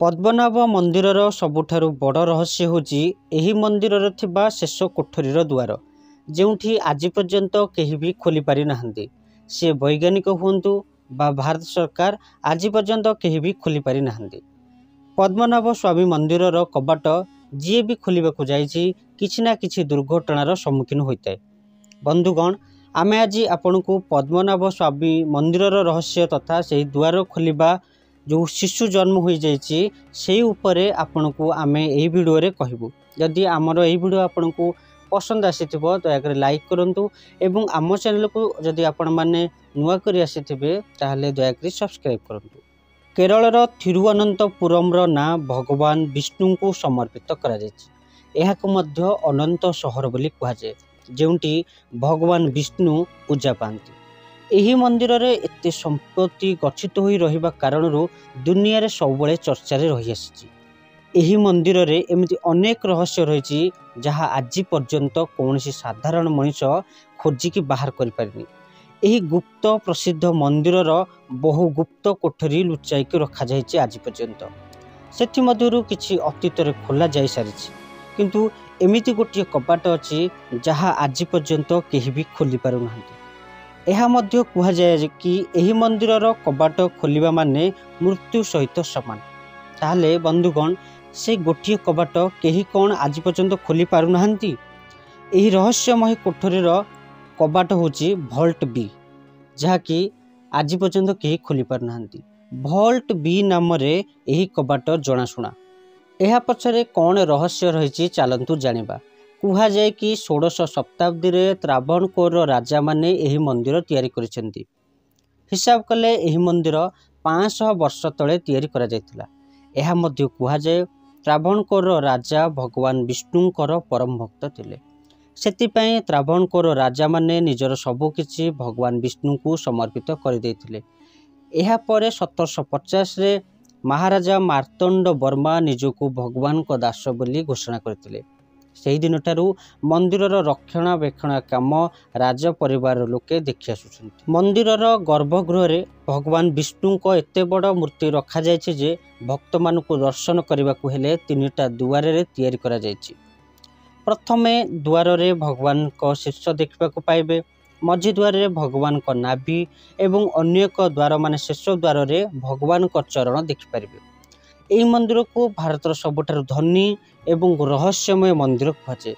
ପଦ୍ମନାଭ ମନ୍ଦିରର ସବୁଠାରୁ ବଡ଼ ରହସ୍ୟ ହେଉଛି ଏହି ମନ୍ଦିରରେ ଥିବା ଶେଷ କୋଠରୀର ଦୁଆର, ଯେଉଁଠି ଆଜି ପର୍ଯ୍ୟନ୍ତ କେହି ବି ଖୋଲି ପାରିନାହାନ୍ତି। ସେ ବୈଜ୍ଞାନିକ ହୁଅନ୍ତୁ ବା ଭାରତ ସରକାର, ଆଜି ପର୍ଯ୍ୟନ୍ତ କେହି ବି ଖୋଲି ପାରିନାହାନ୍ତି। ପଦ୍ମନାଭ ସ୍ୱାମୀ ମନ୍ଦିରର କବାଟ ଯିଏ ବି ଖୋଲିବାକୁ ଯାଇଛି କିଛି ନା କିଛି ଦୁର୍ଘଟଣାର ସମ୍ମୁଖୀନ ହୋଇଥାଏ। ବନ୍ଧୁଗଣ, ଆମେ ଆଜି ଆପଣଙ୍କୁ ପଦ୍ମନାଭ ସ୍ୱାମୀ ମନ୍ଦିରର ରହସ୍ୟ ତଥା ସେହି ଦ୍ୱାର ଖୋଲିବା जो शिशु जन्म हो जाइए से उपरे आपनको आमे यही वीडियो कहबू। जदि आमर यही वीडियो आपको पसंद आसीथिबो दयाकर लाइक करंतु एवं आम चैनल को जदि आपण माने नुआ करी आसीथिबे ताहले दयाकर सब्सक्राइब करंतु। केरलर थिरुवनंतपुरम ना भगवान विष्णु को समर्पित करा जायछि। एहाको मध्य अनंत सहर बोली कहा जाय, जेउंटी भगवान विष्णु पूजा पाती। यही मंदिर रे एते संपत्ति गच्छित होई रहिबा कारणरू दुनिया रे सबबळे चर्चा रे रही आसी। यही मंदिर रे एमिति अनेक रहस्य रहिछि जहा आज पर्यंत कौनसी साधारण मनुष्य खोजिकी बाहर करि पारिनी। यही गुप्त प्रसिद्ध मंदिर बहु गुप्त कोठरी लुचाईकी रखा जाइछि आज पर्यंत। सेथि मध्यरु किछि अतीत रे खोला जाई सारिछि, किंतु एमिति गोटिए कपाट अछि जहा आज पर्यंत केही भी खोली पारु नाहंती। यह मध्य कहा जाए कि यही मंदिर कबाट खोलिबा माने मृत्यु सहित समान। ताहले बंधुगण, से गोटिए कबाट केही कौन आज पर्यंत खोली पारु नाहंती। यही रहस्यमय कोठरीर कबाट होची भल्ट बी, जहा कि आज पर्यंत केही खोली पारु नाहंती। भल्ट बी नाम रे यही कबाट जनाशुना। यह पछरे कौन रहस्य रही चलतु जानिबा। कहा जाए कि 16 शताब्दी रे त्रावणकोर राजा माने यही मंदिर तैयारी करिसेंती। हिसाब कले यही मंदिर 500 वर्ष तले तैयारी करा जायतिला। यह मध्य कहा जाए त्रावणकोर राजा भगवान विष्णुंकर परम भक्त थिले। सेतिपई त्रावणकोर राजा माने निजर सबु किछि भगवान विष्णु को समर्पित कर देथिले। एहा परे 1750 रे महाराजा मार्तंड वर्मा निजको भगवान को दास बोली घोषणा करथिले। सेही दिन ठारू मंदिरर रक्षणाबेक्षण काम राज परिवार लोके देखि आसुछन्ति। मंदिरर गर्भगृह रे भगवान विष्णु को एते बड़ मूर्ति रखा जायछि जे भक्त मानको दर्शन करबाकू हेले 3टा दुआर रे तैयारी करा जायछि। प्रथमे द्वार रे भगवान को शीर्ष देखबाकू पाइबे, मझी द्वार रे भगवान को नाभि एवं अन्य एक द्वार माने शेष द्वार रे भगवान को चरण देखि पारिबे। एही मंदिर को भारतर सबुठारु धनी एवं रहस्यमय मंदिर कहुचे।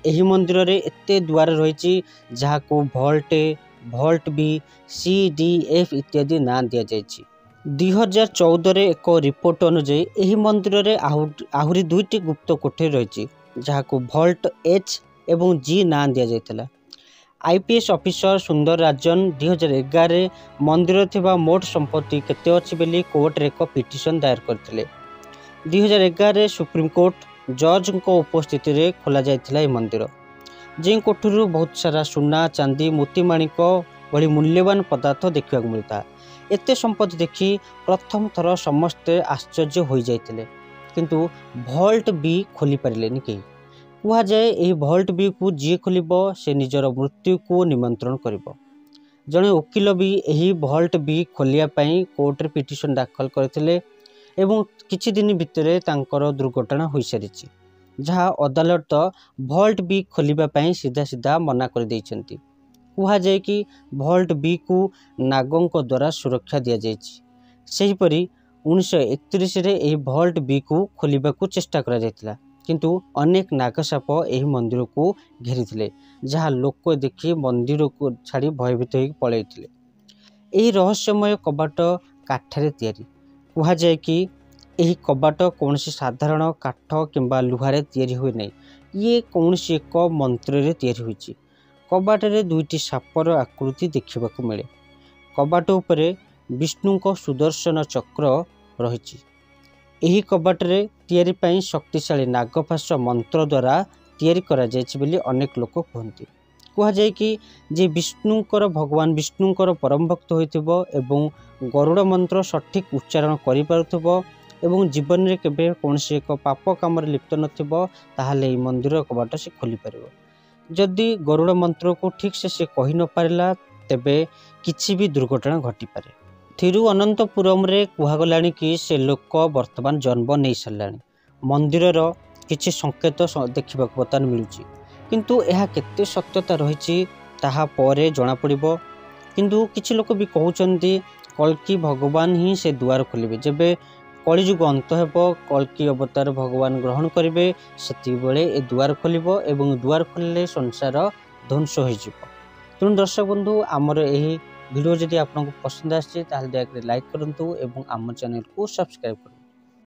एही मंदिर रे एते द्वार रहिछि जहाको भल्ट ए, भल्ट बी, सी, डी, एफ इत्यादि ना दिया जायछि। 2014 रे एक रिपोर्ट अनुसार एही मंदिर रे आहुरी 2टी गुप्त कोठरी रहिछि जहाको भल्ट एच एवं जी ना दिया जायतिला। आईपीएस ऑफिसर सुंदर राजन 2011 रे मंदिर थिबा मोट संपत्ति केते अछि बेली कोर्ट रे एक पिटिशन दायर करथिले। 2011 रे सुप्रीम कोर्ट जज को उपस्थिति रे खोला जायतिला ए मंदिर, जे कोठरी बहुत सारा सुना, चांदी, मोतीमाणिक भली मूल्यवान पदार्थ देखा मिलता। एते संपत्ति देखि प्रथम थर समस्ते आश्चर्य हो जाइतिले, किंतु भल्ट बी खोली पारिलेनि केही। कहा जाए यही भल्ट बी को जी खोलिबो से निजर मृत्यु को निमंत्रण करिबो। जणे वकील भी यही भल्ट बी खोलिया पई कोर्ट रे पिटिशन दाखल करथिले एवं किछि दिन भितरे तांकर दुर्घटना होई सारिछि, जहा अदालत भल्ट बी खोलिबा पई सीधा सीधा मना कर दैछंती। कहा जाए कि भल्ट बी को नागों द्वारा सुरक्षा दिया जायछि। सेहिपरि 1931 रे एही भल्ट बी को खोलिबाकू चेष्टा करा जायतिला, किंतु अनेक नागसाप एही मंदिर को घेरिथिले, जहा लोक देखि मंदिर को छाड़ी भयभीत होई पळैथिले। एही रहस्यमय कबाट काठरे तैयारी। कहा जाए कि यही कबाट कौनसी साधारण काठ किंबा लुहारे तैयारी हुए नहीं, ये कौनसी एक मंत्र रे तैयारी होइछि। कबाट रे 2टी सापर आकृति देखिबाकू मिले। कबाट उपरे विष्णु को सुदर्शन चक्र रहिछि। एही कबाट रे तैयारी पई शक्तिशाली नागपाश मंत्र द्वारा तैयारी करा जायछि बोली अनेक लोक कहନ୍ତି। कहा जाए कि जे विष्णुकर भगवान विष्णुकर परम भक्त होइथिबो एवं गरुड़ मंत्र सठिक उच्चारण करि पारुथिबो एवं जीवन रे केबे कोनसी एक पाप काम रे लिप्त नथिबो, ताहाले एही मंदिर कबाट से खोली पारिबो। जदि गरुड़ मंत्र को ठीक से कहि न पारिला तेबे किछि भी दुर्घटना घटी पारे। थिरुअनंतपुरम रे कुहागलानी कि से लोक वर्तमान जन्म नहीं साराणी। मंदिरर किछि संकेत देखा बर्तमान मिलूँ किंतु यह केते सत्यता रही ताहा परे जना पड़िबो। किंतु किछि लोक भी कहउचंती कल्कि भगवान ही से द्वार खोलिबे। जेबे कलिजुग अंत हेबो, कल्कि अवतार भगवान ग्रहण करिवे, सेति बेले ए द्वार खोलिबो एवं द्वार खोलिले संसार ध्वंस हो जिवो। तेणु दर्शक बंधु आमर यही वीडियो जदि आपको पसंद आछे ताहले दयाकरी लाइक करंतु एवं आम चैनल को सब्सक्राइब करंतु।